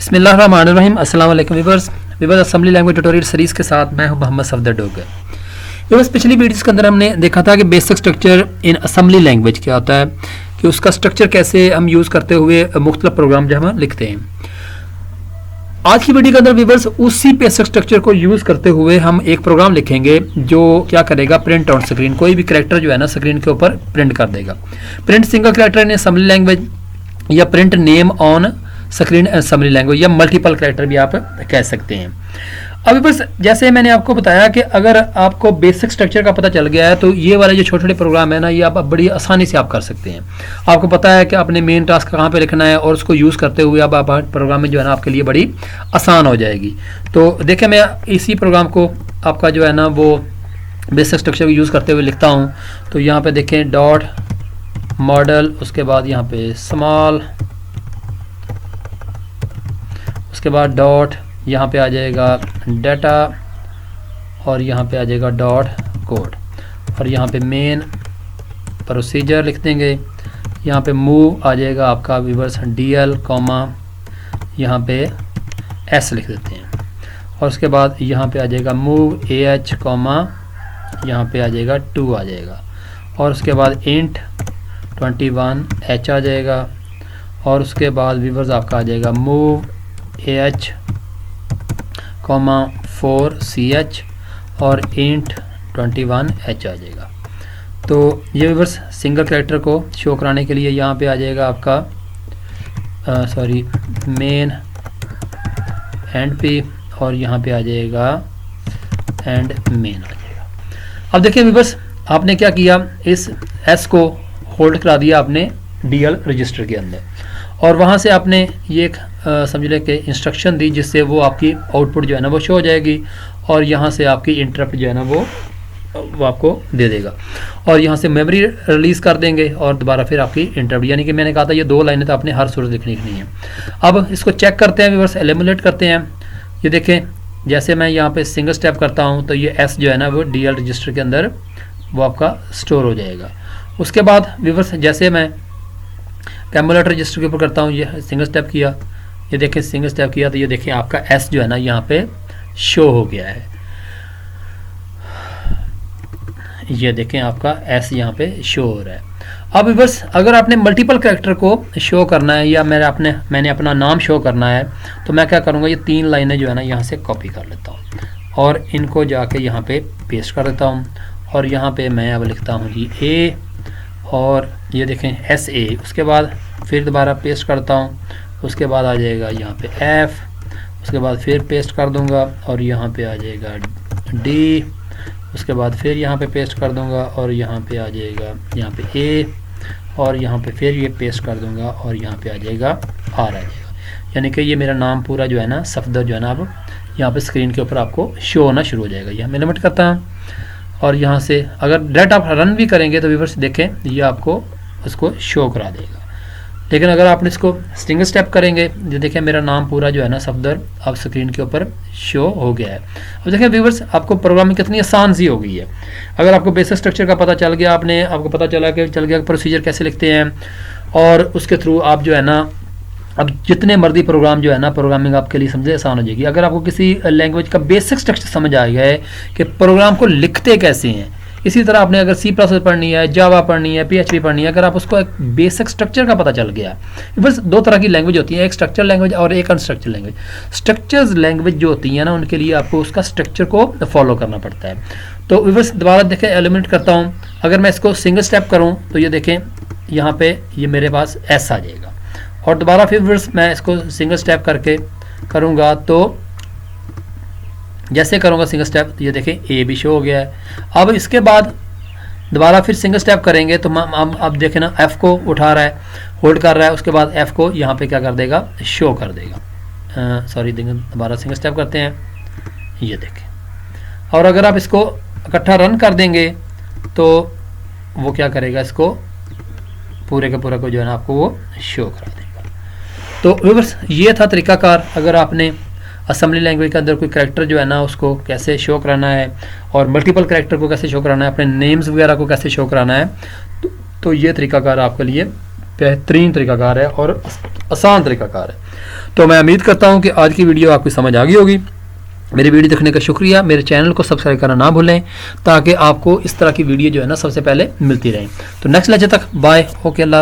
बिस्मिल्लाहिर्रहमानिर्रहीम। अस्सलाम वालेकुम viewers. Assembly language tutorial series के साथ मैं हूं मोहम्मद सफदर डोगर। व्यूअर्स, पिछली वीडियोस के अंदर हमने देखा था कि basic structure in assembly language क्या होता है, कि उसका स्ट्रक्चर कैसे हम यूज़ करते हुए मुख्तलिफ प्रोग्राम जो हम लिखते हैं। आज की वीडियो के अंदर व्यूअर्स उसी बेसिक स्ट्रक्चर को यूज़ करते हुए हम एक प्रोग्राम लिखेंगे जो क्या करेगा, प्रिंट ऑन स्क्रीन, कोई भी कैरेक्टर जो है ना स्क्रीन के ऊपर प्रिंट कर देगा। Print single character in assembly language या print name on screen assembly language या मल्टीपल कैरेक्टर भी आप कह सकते हैं। अभी बस जैसे मैंने आपको बताया कि अगर आपको बेसिक स्ट्रक्चर का पता चल गया है तो ये वाले जो छोटे छोटे प्रोग्राम है ना, ये आप बड़ी आसानी से आप कर सकते हैं। आपको पता है कि आपने मेन टास्क कहाँ पे लिखना है और उसको यूज़ करते हुए अब आप प्रोग्रामिंग जो है ना आपके लिए बड़ी आसान हो जाएगी। तो देखिए, मैं इसी प्रोग्राम को आपका जो है ना वो बेसिक स्ट्रक्चर को यूज़ करते हुए लिखता हूँ। तो यहाँ पर देखें डॉट मॉडल, उसके बाद यहाँ पे स्मॉल, उसके बाद डॉट, यहाँ पे आ जाएगा डाटा और यहाँ पे आ जाएगा डॉट कोड, और यहाँ पे मेन प्रोसीजर लिख देंगे। यहाँ पे मूव आ जाएगा आपका व्यूअर्स DL कॉमा, यहाँ पे S लिख देते हैं, और उसके बाद यहाँ पे आ जाएगा मूव AH कॉमा, यहाँ पे आ जाएगा 2 आ जाएगा, और उसके बाद इंट 21H आ जाएगा, और उसके बाद व्यूअर्स आपका आ जाएगा मूव AH कॉमा 4CH और इंट 21H आ जाएगा। तो ये व्यूअर्स सिंगल कैरेक्टर को शो कराने के लिए यहाँ पे आ जाएगा आपका मेन एंड पे, और यहाँ पे आ जाएगा एंड मेन आ जाएगा। अब देखिए व्यूअर्स, आपने क्या किया, इस S को होल्ड करा दिया आपने DL रजिस्टर के अंदर, और वहाँ से आपने ये एक समझ लें कि इंस्ट्रक्शन दी जिससे वो आपकी आउटपुट जो है ना वो शो हो जाएगी, और यहाँ से आपकी इंटरप्ट जो है ना वो आपको दे देगा, और यहाँ से मेमोरी रिलीज़ कर देंगे और दोबारा फिर आपकी इंटरप्ट, यानी कि मैंने कहा था ये 2 लाइनें तो आपने हर सूरत लिखनी है। अब इसको चेक करते हैं व्यूअर्स, एलिमिनेट करते हैं। ये देखें, जैसे मैं यहाँ पे सिंगल स्टेप करता हूँ तो ये S जो है ना वो DL रजिस्टर के अंदर वो आपका स्टोर हो जाएगा। उसके बाद व्यूअर्स जैसे मैं कैमुलेटर रजिस्टर के ऊपर करता हूँ, ये सिंगल स्टेप किया, ये देखें सिंगल स्टेप किया, तो ये देखें आपका S जो है ना यहाँ पे शो हो गया है। ये देखें आपका S यहाँ पे शो हो रहा है। अब बस अगर आपने मल्टीपल कैरेक्टर को शो करना है या मैंने अपना नाम शो करना है, तो मैं क्या करूँगा, ये 3 लाइनें जो है ना यहाँ से कॉपी कर लेता हूँ और इनको जाके यहाँ पे पेस्ट कर देता हूँ, और यहाँ पे मैं अब लिखता हूँ जी A, और ये देखें SA, उसके बाद फिर दोबारा पेस्ट करता हूँ, उसके बाद आ जाएगा यहाँ पे F, उसके बाद फिर पेस्ट कर दूंगा और यहाँ पे आ जाएगा D, उसके बाद फिर यहाँ पे पेस्ट कर दूंगा और यहाँ पे आ जाएगा यहाँ पे A, और यहाँ पे फिर ये पेस्ट कर दूंगा और यहाँ पे आ जाएगा R आ जाएगा। यानी कि ये मेरा नाम पूरा जो है ना सफदर जो है ना अब यहाँ पे स्क्रीन के ऊपर आपको शो होना शुरू हो जाएगा। यह मैं लिमिट करता हूँ, और यहाँ से अगर डायरेक्ट आप रन भी करेंगे तो व्यूअर्स देखें ये आपको उसको शो करा देगा। लेकिन अगर आपने इसको सिंगल स्टेप करेंगे, जो देखें मेरा नाम पूरा जो है ना सफदर अब स्क्रीन के ऊपर शो हो गया है। अब देखें व्यूअर्स, आपको प्रोग्रामिंग कितनी आसान सी हो गई है। अगर आपको बेसिक स्ट्रक्चर का पता चल गया, आपको पता चल गया प्रोसीजर कैसे लिखते हैं, और उसके थ्रू आप जो है ना अब जितने मर्जी प्रोग्राम जो है ना प्रोग्रामिंग आपके लिए समझे आसान हो जाएगी। अगर आपको किसी लैंग्वेज का बेसिक स्ट्रक्चर समझ आ गया है कि प्रोग्राम को लिखते कैसे हैं, इसी तरह आपने अगर C++ पढ़नी है, जावा पढ़नी है, PHP पढ़नी है, अगर आप उसको एक बेसिक स्ट्रक्चर का पता चल गया। बस 2 तरह की लैंग्वेज होती है, एक स्ट्रक्चर लैंग्वेज और एक अनस्ट्रक्चर लैंग्वेज। स्ट्रक्चर्स लैंग्वेज जो होती है ना उनके लिए आपको उसका स्ट्रक्चर को फॉलो करना पड़ता है। तो बस दोबारा देखें, एलिमिनेट करता हूँ। अगर मैं इसको सिंगल स्टेप करूँ तो ये देखें यहाँ पे ये मेरे पास S आ जाएगा, और दोबारा फिर मैं इसको सिंगल स्टेप करके करूँगा तो जैसे करूँगा सिंगल स्टेप तो ये देखें A भी शो हो गया है। अब इसके बाद दोबारा फिर सिंगल स्टेप करेंगे तो अब देखें ना F को उठा रहा है, होल्ड कर रहा है, उसके बाद F को यहाँ पे क्या कर देगा, शो कर देगा। दोबारा सिंगल स्टेप करते हैं, ये देखें। और अगर आप इसको इकट्ठा रन कर देंगे तो वो क्या करेगा, इसको पूरे का पूरा को जो है ना आपको वो शो करा देगा। तो व्यूअर्स ये था तरीकाकार, अगर आपने असेंबली लैंग्वेज के अंदर कोई कैरेक्टर जो है ना उसको कैसे शो कराना है, और मल्टीपल कैरेक्टर को कैसे शो कराना है, अपने नेम्स वगैरह को कैसे शो कराना है, तो ये तरीकाकार आपके लिए बेहतरीन तरीकाकार है और आसान तरीकाकार है। तो मैं उम्मीद करता हूँ कि आज की वीडियो आपको समझ आ गई होगी। मेरी वीडियो देखने का शुक्रिया। मेरे चैनल को सब्सक्राइब करना ना भूलें ताकि आपको इस तरह की वीडियो जो है ना सबसे पहले मिलती रहे। तो नेक्स्ट लेक्चर तक बाय, ओके, अल्लाह।